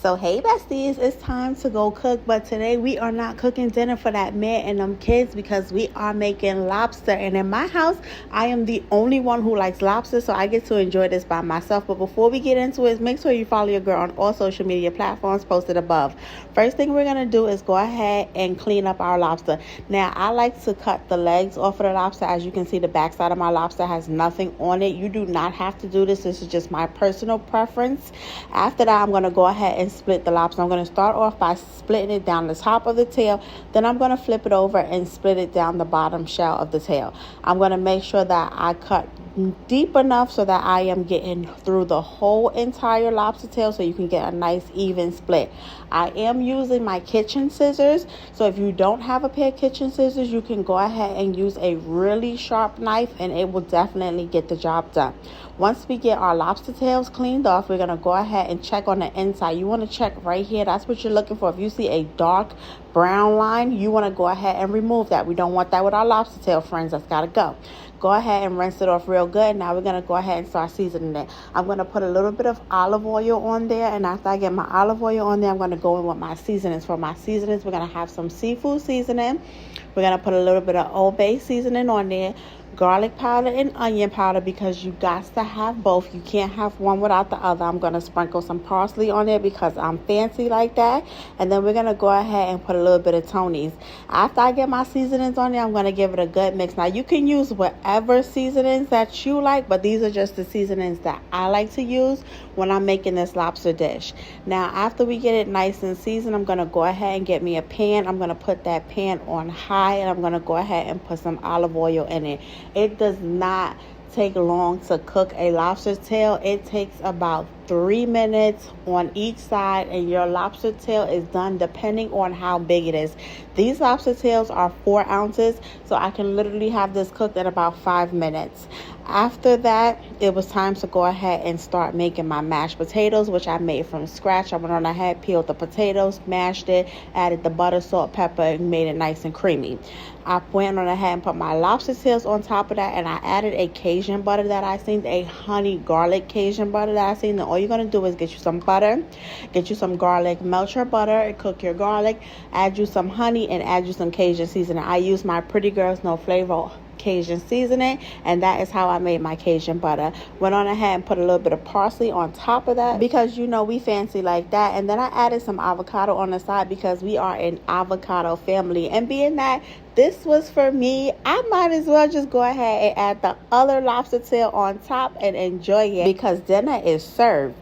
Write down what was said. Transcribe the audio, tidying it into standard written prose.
So hey besties, it's time to go cook, but today we are not cooking dinner for that man and them kids because we are making lobster. And in my house, I am the only one who likes lobster, so I get to enjoy this by myself. But before we get into it, make sure you follow your girl on all social media platforms posted above. First thing we're gonna do is go ahead and clean up our lobster. Now I like to cut the legs off of the lobster. As you can see, the backside of my lobster has nothing on it. You do not have to do this. This is just my personal preference. After that, I'm gonna go ahead and split the lobster. I'm going to start off by splitting it down the top of the tail. Then I'm going to flip it over and split it down the bottom shell of the tail. I'm going to make sure that I cut deep enough so that I am getting through the whole entire lobster tail so you can get a nice even split. I am using my kitchen scissors, so if you don't have a pair of kitchen scissors, you can go ahead and use a really sharp knife and it will definitely get the job done. Once we get our lobster tails cleaned off, we're going to go ahead and check on the inside. You want to check right here. That's what you're looking for. If you see a dark brown line, you want to go ahead and remove that. We don't want that with our lobster tail, friends. That's got to go. Go ahead and rinse it off real good. Now we're going to go ahead and start seasoning it. I'm going to put a little bit of olive oil on there, and after I get my olive oil on there, I'm going to go in with my seasonings. For my seasonings, we're going to have some seafood seasoning. We're going to put a little bit of Old Bay seasoning on there, garlic powder and onion powder, because you got to have both. You can't have one without the other. I'm going to sprinkle some parsley on there because I'm fancy like that. And then we're going to go ahead and put a little bit of Tony's. After I get my seasonings on there, I'm going to give it a good mix. Now you can use whatever seasonings that you like, but these are just the seasonings that I like to use when I'm making this lobster dish. Now after we get it nice and seasoned, I'm going to go ahead and get me a pan. I'm going to put that pan on high, and I'm going to go ahead and put some olive oil in it. It does not take long to cook a lobster tail. It takes about 3 minutes on each side, and your lobster tail is done depending on how big it is. These lobster tails are 4 ounces, so I can literally have this cooked in about 5 minutes. After that, it was time to go ahead and start making my mashed potatoes, which I made from scratch. I went on ahead, peeled the potatoes, mashed it, added the butter, salt, pepper, and made it nice and creamy. I went on ahead and put my lobster tails on top of that, and I added a Cajun butter that I seen, a honey garlic Cajun butter that I seen. Then all you're going to do is get you some butter, get you some garlic, melt your butter, cook your garlic, add you some honey, and add you some Cajun seasoning. I use my Pretty Girls No Flavor Cajun seasoning, and that is how I made my Cajun butter. Went on ahead and put a little bit of parsley on top of that because you know we fancy like that. And then I added some avocado on the side because we are an avocado family, and being that this was for me, I might as well just go ahead and add the other lobster tail on top and enjoy it because dinner is served.